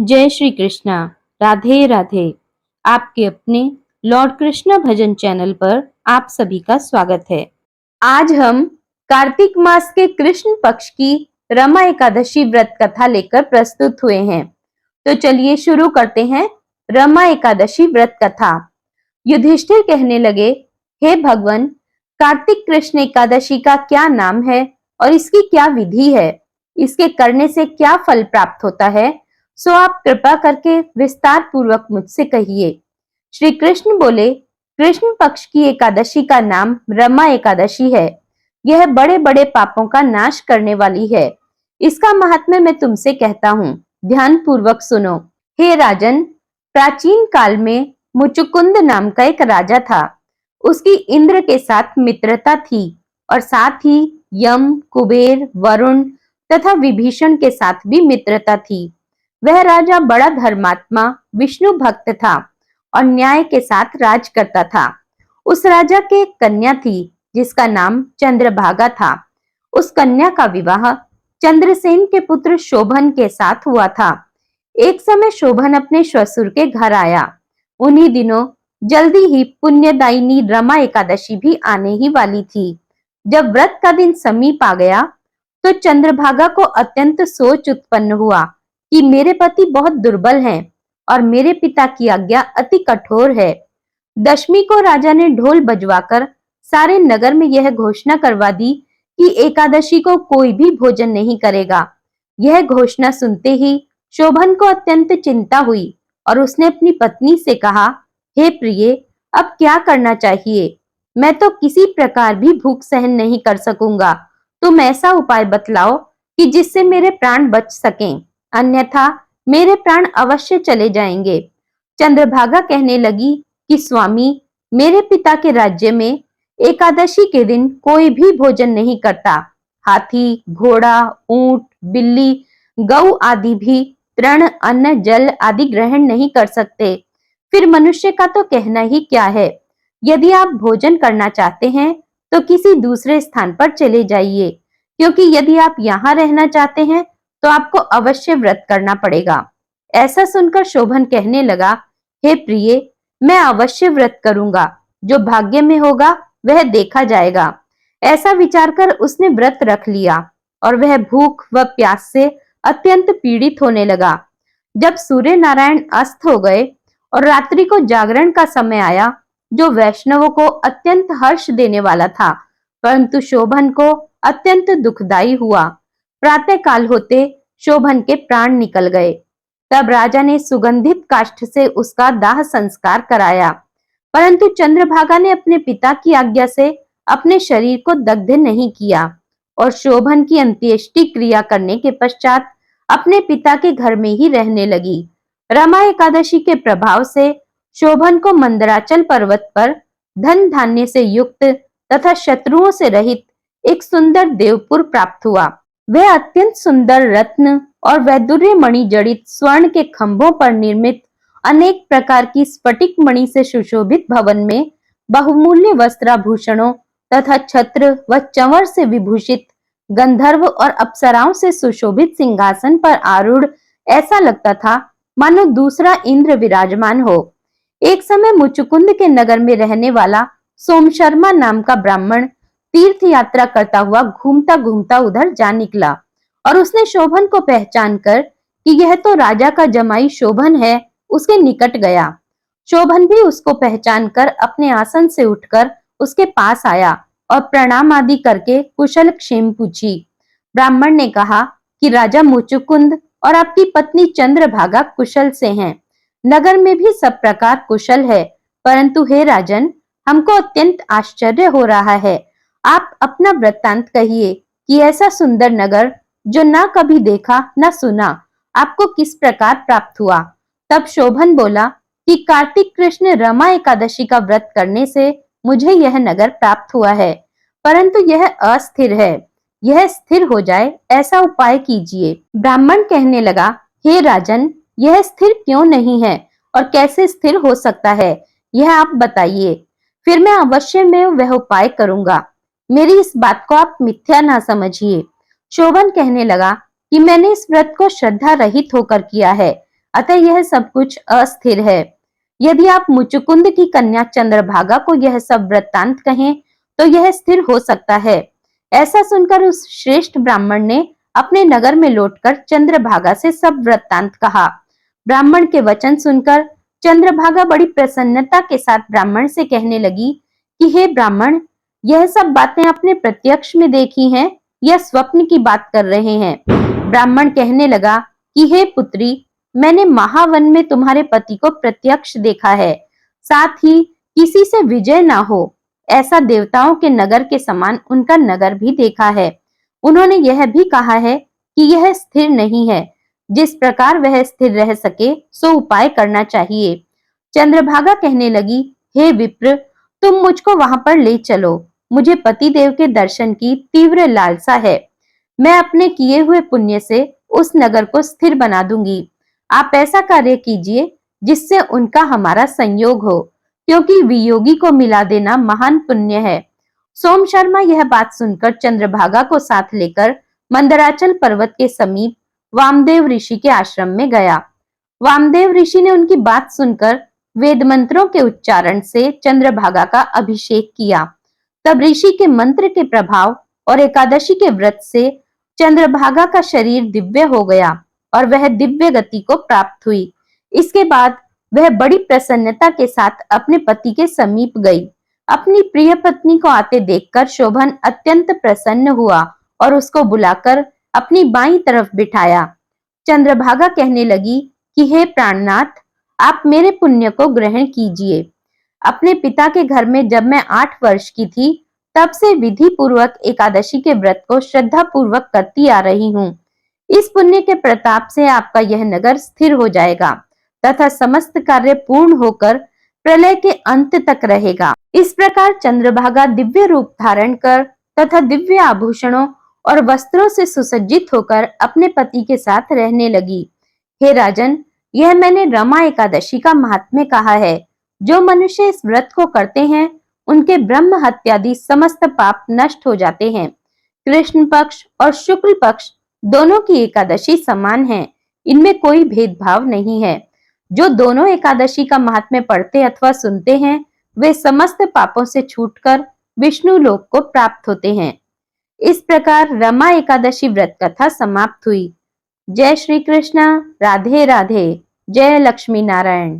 जय श्री कृष्णा। राधे राधे। आपके अपने लॉर्ड कृष्णा भजन चैनल पर आप सभी का स्वागत है। आज हम कार्तिक मास के कृष्ण पक्ष की रमा एकादशी व्रत कथा लेकर प्रस्तुत हुए हैं। तो चलिए शुरू करते हैं रमा एकादशी व्रत कथा। युधिष्ठिर कहने लगे, हे भगवान, कार्तिक कृष्ण एकादशी का क्या नाम है और इसकी क्या विधि है? इसके करने से क्या फल प्राप्त होता है? सो आप कृपा करके विस्तार पूर्वक मुझसे कहिए। श्री कृष्ण बोले, कृष्ण पक्ष की एकादशी का नाम रमा एकादशी है। यह बड़े बड़े पापों का नाश करने वाली है। इसका महात्म्य मैं तुमसे कहता हूँ, ध्यान पूर्वक सुनो। हे राजन, प्राचीन काल में मुचुकुंद नाम का एक राजा था। उसकी इंद्र के साथ मित्रता थी और साथ ही यम, कुबेर, वरुण तथा विभीषण के साथ भी मित्रता थी। वह राजा बड़ा धर्मात्मा, विष्णु भक्त था और न्याय के साथ राज करता था। उस राजा के एक कन्या थी जिसका नाम चंद्रभागा था। उस कन्या का विवाह चंद्रसेन के पुत्र शोभन के साथ हुआ था। एक समय शोभन अपने ससुर के घर आया। उन्हीं दिनों जल्दी ही पुण्यदायिनी रमा एकादशी भी आने ही वाली थी। जब व्रत का दिन समीप आ गया तो चंद्रभागा को अत्यंत सोच उत्पन्न हुआ कि मेरे पति बहुत दुर्बल हैं और मेरे पिता की आज्ञा अति कठोर है। दशमी को राजा ने ढोल बजवाकर सारे नगर में यह घोषणा करवा दी कि एकादशी को कोई भी भोजन नहीं करेगा। यह घोषणा सुनते ही शोभन को अत्यंत चिंता हुई और उसने अपनी पत्नी से कहा, हे प्रिय, अब क्या करना चाहिए? मैं तो किसी प्रकार भी भूख सहन नहीं कर सकूंगा। तुम ऐसा उपाय बतलाओ कि जिससे मेरे प्राण बच सकें, अन्यथा मेरे प्राण अवश्य चले जाएंगे। चंद्रभागा कहने लगी कि स्वामी, मेरे पिता के राज्य में एकादशी के दिन कोई भी भोजन नहीं करता। हाथी, घोड़ा, ऊंट, बिल्ली, गऊ आदि भी तृण, अन्न, जल आदि ग्रहण नहीं कर सकते। फिर मनुष्य का तो कहना ही क्या है। यदि आप भोजन करना चाहते हैं तो किसी दूसरे स्थान पर चले जाइए, क्योंकि यदि आप यहाँ रहना चाहते हैं तो आपको अवश्य व्रत करना पड़ेगा। ऐसा सुनकर शोभन कहने लगा, हे प्रिय, मैं अवश्य व्रत करूंगा। जो भाग्य में होगा वह देखा जाएगा। ऐसा विचार कर उसने व्रत रख लिया और वह भूख व प्यास से अत्यंत पीड़ित होने लगा। जब सूर्य नारायण अस्त हो गए और रात्रि को जागरण का समय आया, जो वैष्णवों को अत्यंत हर्ष देने वाला था, परंतु शोभन को अत्यंत दुखदायी हुआ। प्रातः काल होते शोभन के प्राण निकल गए। तब राजा ने सुगंधित काष्ठ से उसका दाह संस्कार कराया, परंतु चंद्रभागा ने अपने पिता की आज्ञा से अपने शरीर को दग्ध नहीं किया और शोभन की अंत्येष्टि क्रिया करने के पश्चात अपने पिता के घर में ही रहने लगी। रमा एकादशी के प्रभाव से शोभन को मंदराचल पर्वत पर धन धान्य से युक्त तथा शत्रुओं से रहित एक सुंदर देवपुर प्राप्त हुआ। वह अत्यंत सुंदर रत्न और वैदुर्य मणि जड़ित स्वर्ण के खंभों पर निर्मित अनेक प्रकार की स्फटिक मणि से सुशोभित भवन में बहुमूल्य वस्त्राभूषणों तथा छत्र व चंवर से विभूषित गंधर्व और अप्सराओं से सुशोभित सिंहासन पर आरूढ़ ऐसा लगता था मानो दूसरा इंद्र विराजमान हो। एक समय मुचुकुंद के नगर में रहने वाला सोम शर्मा नाम का ब्राह्मण तीर्थ यात्रा करता हुआ घूमता घूमता उधर जा निकला और उसने शोभन को पहचान कर कि यह तो राजा का जमाई शोभन है, उसके निकट गया। शोभन भी उसको पहचान कर अपने आसन से उठकर उसके पास आया और प्रणाम आदि करके कुशल क्षेम पूछी। ब्राह्मण ने कहा कि राजा मुचुकुंद और आपकी पत्नी चंद्रभागा कुशल से हैं। नगर में भी सब प्रकार कुशल है, परंतु हे राजन, हमको अत्यंत आश्चर्य हो रहा है। आप अपना वृत्तांत कहिए कि ऐसा सुंदर नगर जो ना कभी देखा ना सुना, आपको किस प्रकार प्राप्त हुआ। तब शोभन बोला कि कार्तिक कृष्ण रमा एकादशी का व्रत करने से मुझे यह नगर प्राप्त हुआ है, परंतु यह अस्थिर है। यह स्थिर हो जाए ऐसा उपाय कीजिए। ब्राह्मण कहने लगा, हे राजन, यह स्थिर क्यों नहीं है और कैसे स्थिर हो सकता है, यह आप बताइए। फिर मैं अवश्य में वह उपाय करूंगा। मेरी इस बात को आप मिथ्या ना समझिए। शोभन कहने लगा कि मैंने इस व्रत को श्रद्धा रहित होकर किया है। अतः यह सब कुछ अस्थिर है। यदि आप मुचुकुंद की कन्या चंद्रभागा को यह सब वृत्तांत कहें तो यह स्थिर हो सकता है। ऐसा सुनकर उस श्रेष्ठ ब्राह्मण ने अपने नगर में लौटकर चंद्रभागा से सब वृत्तांत कहा। ब्राह्मण के वचन सुनकर चंद्रभागा बड़ी प्रसन्नता के साथ ब्राह्मण से कहने लगी कि हे ब्राह्मण, यह सब बातें आपने प्रत्यक्ष में देखी हैं या स्वप्न की बात कर रहे हैं? ब्राह्मण कहने लगा कि हे पुत्री, मैंने महावन में तुम्हारे पति को प्रत्यक्ष देखा है, साथ ही किसी से विजय ना हो ऐसा देवताओं के नगर के समान उनका नगर भी देखा है। उन्होंने यह भी कहा है कि यह स्थिर नहीं है, जिस प्रकार वह स्थिर रह सके सो उपाय करना चाहिए। चंद्रभागा कहने लगी, हे विप्र, तुम मुझको वहां पर ले चलो, मुझे पति देव के दर्शन की तीव्र लालसा है। मैं अपने किए हुए पुण्य से उस नगर को स्थिर बना दूंगी। आप ऐसा कार्य कीजिए जिससे उनका हमारा संयोग हो, क्योंकि वियोगी को मिला देना महान पुण्य है। सोम शर्मा यह बात सुनकर चंद्रभागा को साथ लेकर मंदराचल पर्वत के समीप वामदेव ऋषि के आश्रम में गया। वामदेव ऋषि ने उनकी बात सुनकर वेद मंत्रों के उच्चारण से चंद्रभागा का अभिषेक किया। तब ऋषि के मंत्र के प्रभाव और एकादशी के व्रत से चंद्रभागा का शरीर दिव्य हो गया और वह दिव्य गति को प्राप्त हुई। इसके बाद वह बड़ी प्रसन्नता के साथ अपने पति के समीप गई। अपनी प्रिय पत्नी को आते देखकर शोभन अत्यंत प्रसन्न हुआ और उसको बुलाकर अपनी बाईं तरफ बिठाया। चंद्रभागा कहने लगी कि हे प्राणनाथ, आप मेरे पुण्य को ग्रहण कीजिए। अपने पिता के घर में जब मैं 8 वर्ष की थी, तब से विधि पूर्वक एकादशी के व्रत को श्रद्धा पूर्वक करती आ रही हूँ। इस पुण्य के प्रताप से आपका यह नगर स्थिर हो जाएगा तथा समस्त कार्य पूर्ण होकर प्रलय के अंत तक रहेगा। इस प्रकार चंद्रभागा दिव्य रूप धारण कर तथा दिव्य आभूषणों और वस्त्रों से सुसज्जित होकर अपने पति के साथ रहने लगी। हे राजन, यह मैंने रमा एकादशी का महात्म्य कहा है। जो मनुष्य इस व्रत को करते हैं उनके ब्रह्म हत्यादि समस्त पाप नष्ट हो जाते हैं। कृष्ण पक्ष और शुक्ल पक्ष दोनों की एकादशी समान है, इनमें कोई भेदभाव नहीं है। जो दोनों एकादशी का महात्म्य पढ़ते अथवा सुनते हैं वे समस्त पापों से छूटकर विष्णु लोक को प्राप्त होते हैं। इस प्रकार रमा एकादशी व्रत कथा समाप्त हुई। जय श्री कृष्ण। राधे राधे। जय लक्ष्मी नारायण।